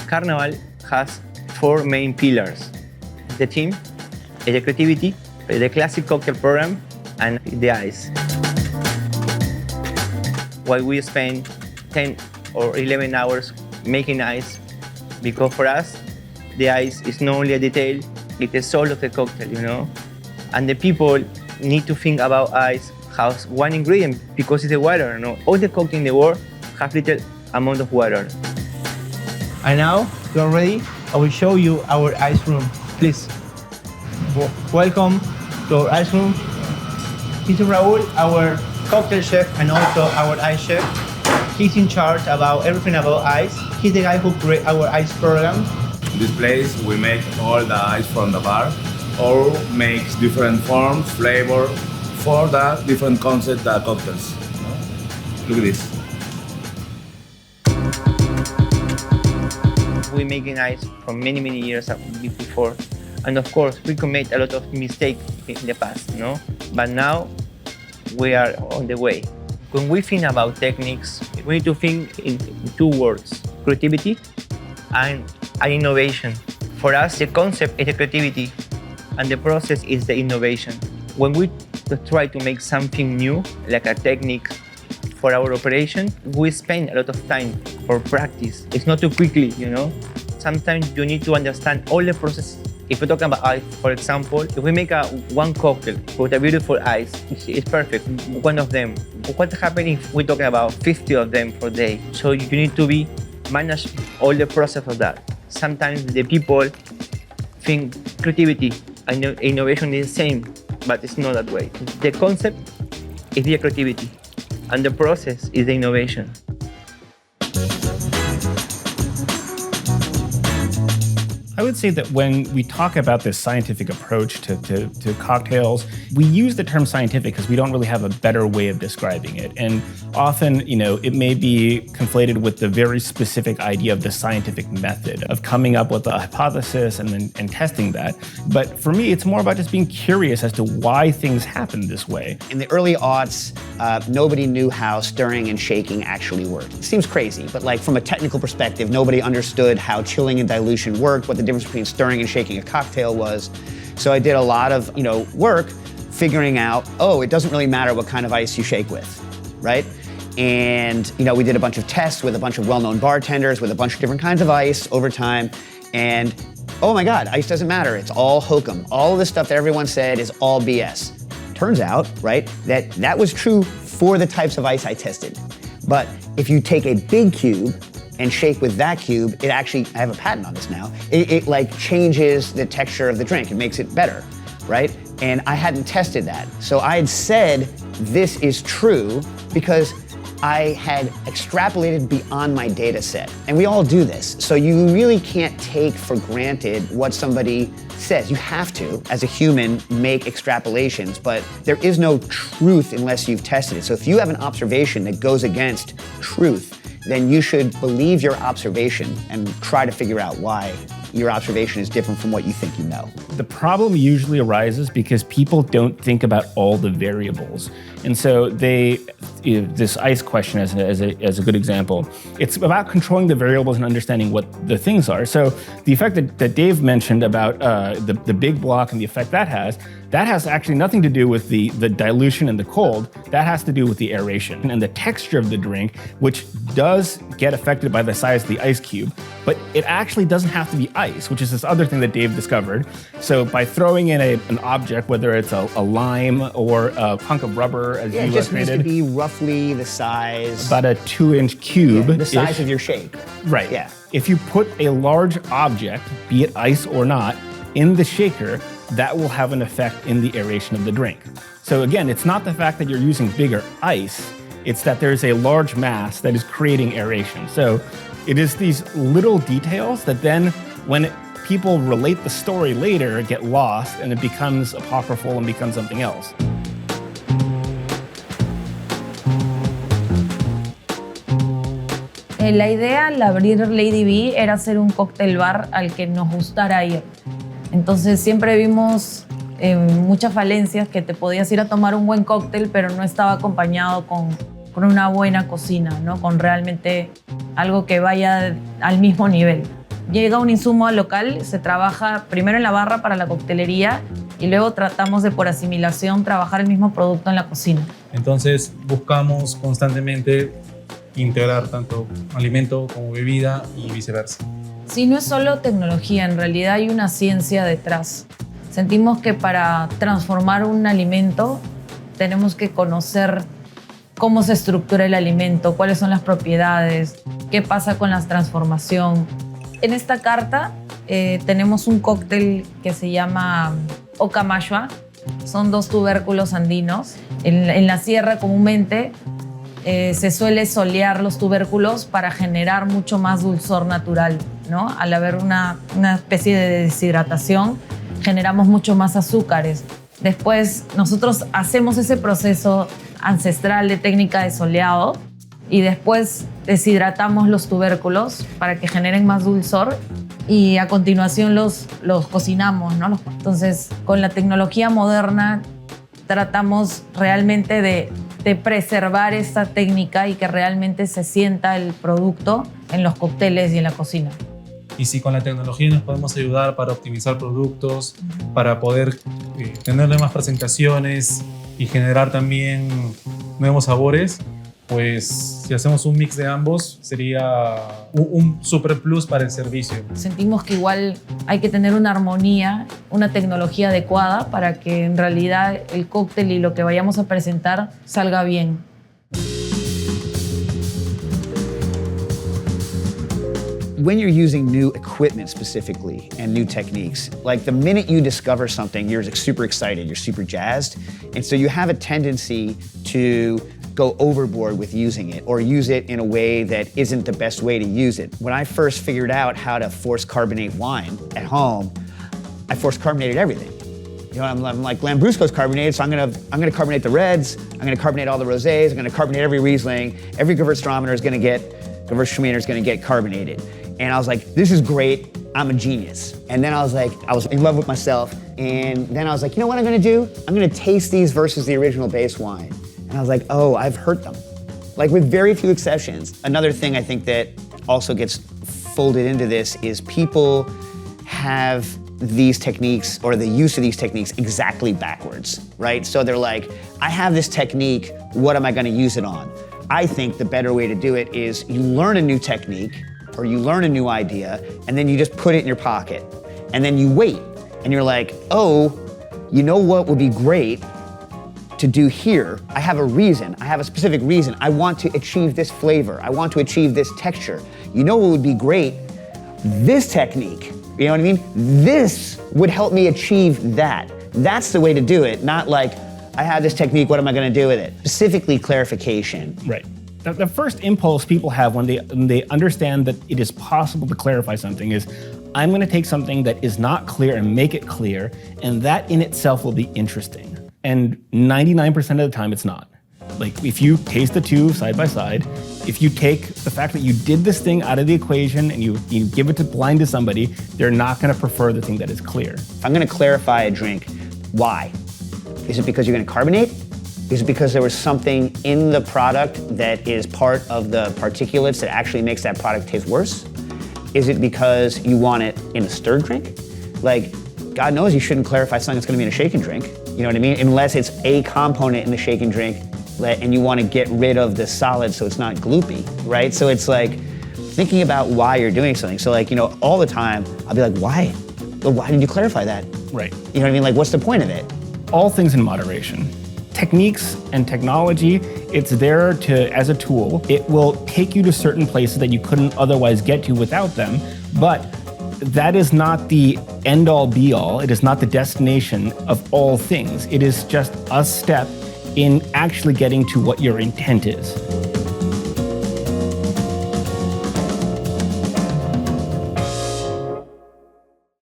Carnival has four main pillars: the team, the creativity, the classic cocktail program, and the ice. While we spend 10 or 11 hours making ice, because for us, the ice is not only a detail, it's the soul of the cocktail, you know? And the people need to think about ice as one ingredient because it's the water, you know? All the cocktails in the world have little amount of water. And now, you're ready? I will show you our ice room. Please, welcome to our ice room. This is Raul, our cocktail chef and also our ice chef. He's in charge about everything about ice. He's the guy who created our ice program. In this place, we make all the ice from the bar, or makes different forms, flavor, for the different concept cocktails. Look at this. We're making ice for many, many years before. And of course, we commit a lot of mistakes in the past, no? But now, we are on the way. When we think about techniques, we need to think in two words: creativity and innovation. For us, the concept is the creativity, and the process is the innovation. When we try to make something new, like a technique for our operation, we spend a lot of time for practice. It's not too quickly, you know? Sometimes you need to understand all the process. If we're talking about ice, for example, if we make one cocktail with a beautiful ice, it's perfect, one of them. What happens if we're talking about 50 of them per day? So you need to manage all the process of that. Sometimes the people think creativity and innovation is the same, but it's not that way. The concept is the creativity, and the process is the innovation. I would say that when we talk about this scientific approach to cocktails, we use the term scientific because we don't really have a better way of describing it. And often, it may be conflated with the very specific idea of the scientific method of coming up with a hypothesis and testing that. But for me, it's more about just being curious as to why things happen this way. In the early aughts, nobody knew how stirring and shaking actually worked. It seems crazy, but from a technical perspective, nobody understood how chilling and dilution worked, what the difference between stirring and shaking a cocktail was. So I did a lot of, work figuring out, it doesn't really matter what kind of ice you shake with, right? And, we did a bunch of tests with a bunch of well-known bartenders with a bunch of different kinds of ice over time. And, oh my God, ice doesn't matter. It's all hokum. All of the stuff that everyone said is all BS. Turns out, right, that was true for the types of ice I tested. But if you take a big cube and shake with that cube, it actually, I have a patent on this now, it changes the texture of the drink. It makes it better, right? And I hadn't tested that. So I had said this is true because I had extrapolated beyond my data set. And we all do this. So you really can't take for granted what somebody says. You have to, as a human, make extrapolations, but there is no truth unless you've tested it. So if you have an observation that goes against truth, then you should believe your observation and try to figure out why your observation is different from what you think you know. The problem usually arises because people don't think about all the variables. And so this ice question as a good example, it's about controlling the variables and understanding what the things are. So the effect that Dave mentioned about the big block and the effect that has actually nothing to do with the dilution and the cold. That has to do with the aeration and the texture of the drink, which does get affected by the size of the ice cube, but it actually doesn't have to be ice, which is this other thing that Dave discovered. So by throwing in an object, whether it's a lime or a hunk of rubber, as you it just needs created, to be roughly the size. about a 2-inch cube. The size of your shake. Right. Yeah. If you put a large object, be it ice or not, in the shaker, that will have an effect in the aeration of the drink. So again, it's not the fact that you're using bigger ice, it's that there's a large mass that is creating aeration. So it is these little details that then, when people relate the story later, get lost and it becomes apocryphal and becomes something else. La idea al abrir Lady B era hacer un cóctel bar al que nos gustara ir. Entonces siempre vimos muchas falencias, que te podías ir a tomar un buen cóctel, pero no estaba acompañado con una buena cocina, ¿no? Con realmente algo que vaya al mismo nivel. llega un insumo al local, se trabaja primero en la barra para la coctelería y luego tratamos de, por asimilación, trabajar el mismo producto en la cocina. Entonces buscamos constantemente integrar tanto alimento como bebida y viceversa. Sí, no es solo tecnología, en realidad hay una ciencia detrás. Sentimos que para transformar un alimento tenemos que conocer cómo se estructura el alimento, cuáles son las propiedades, qué pasa con la transformación. En esta carta tenemos un cóctel que se llama Ocamashua. Son 2 tubérculos andinos. En la sierra comúnmente se suele solear los tubérculos para generar mucho más dulzor natural, ¿no? Al haber una especie de deshidratación, generamos mucho más azúcares. Después nosotros hacemos ese proceso ancestral de técnica de soleado y después deshidratamos los tubérculos para que generen más dulzor y a continuación los cocinamos, ¿no? Entonces, con la tecnología moderna tratamos realmente de preservar esta técnica y que realmente se sienta el producto en los cócteles y en la cocina. Y si con la tecnología nos podemos ayudar para optimizar productos, para poder tenerle más presentaciones y generar también nuevos sabores, pues si hacemos un mix de ambos sería un super plus para el servicio. Sentimos que igual hay que tener una armonía, una tecnología adecuada para que en realidad el cóctel y lo que vayamos a presentar salga bien. When you're using new equipment specifically and new techniques, like the minute you discover something, you're super excited, you're super jazzed. And so you have a tendency to go overboard with using it or use it in a way that isn't the best way to use it. When I first figured out how to force carbonate wine at home, I force carbonated everything. You know, I'm like, Lambrusco's carbonated, so I'm gonna carbonate the reds, I'm gonna carbonate all the rosés, I'm gonna carbonate every Riesling, every Gewürztraminer is gonna get carbonated. And I was like, this is great, I'm a genius. And then I was in love with myself. And then I was like, you know what I'm gonna do? I'm gonna taste these versus the original base wine. And I was like, oh, I've hurt them. Like with very few exceptions. Another thing I think that also gets folded into this is people have these techniques or the use of these techniques exactly backwards, right? So they're like, I have this technique, what am I gonna use it on? I think the better way to do it is you learn a new technique or you learn a new idea and then you just put it in your pocket and then you wait and you're like, oh, you know what would be great to do here? I have a reason, I have a specific reason. I want to achieve this flavor. I want to achieve this texture. You know what would be great? This technique, you know what I mean? This would help me achieve that. That's the way to do it, not like, I have this technique, what am I gonna do with it? Specifically clarification. Right. The first impulse people have when they understand that it is possible to clarify something is, I'm gonna take something that is not clear and make it clear, and that in itself will be interesting. And 99% of the time it's not. Like if you taste the two side by side, if you take the fact that you did this thing out of the equation and you give it to blind to somebody, they're not gonna prefer the thing that is clear. If I'm gonna clarify a drink, why? Is it because you're gonna carbonate? Is it because there was something in the product that is part of the particulates that actually makes that product taste worse? Is it because you want it in a stirred drink? Like, God knows you shouldn't clarify something that's gonna be in a shaken drink. You know what I mean? Unless it's a component in the shaken drink and you wanna get rid of the solid so it's not gloopy, right? So it's like thinking about why you're doing something. So like, you know, all the time, I'll be like, why? Well, why did you clarify that? Right. You know what I mean? Like, what's the point of it? All things in moderation. Techniques and technology, it's there as a tool. It will take you to certain places that you couldn't otherwise get to without them, but that is not the end-all be-all. It is not the destination of all things. It is just a step in actually getting to what your intent is.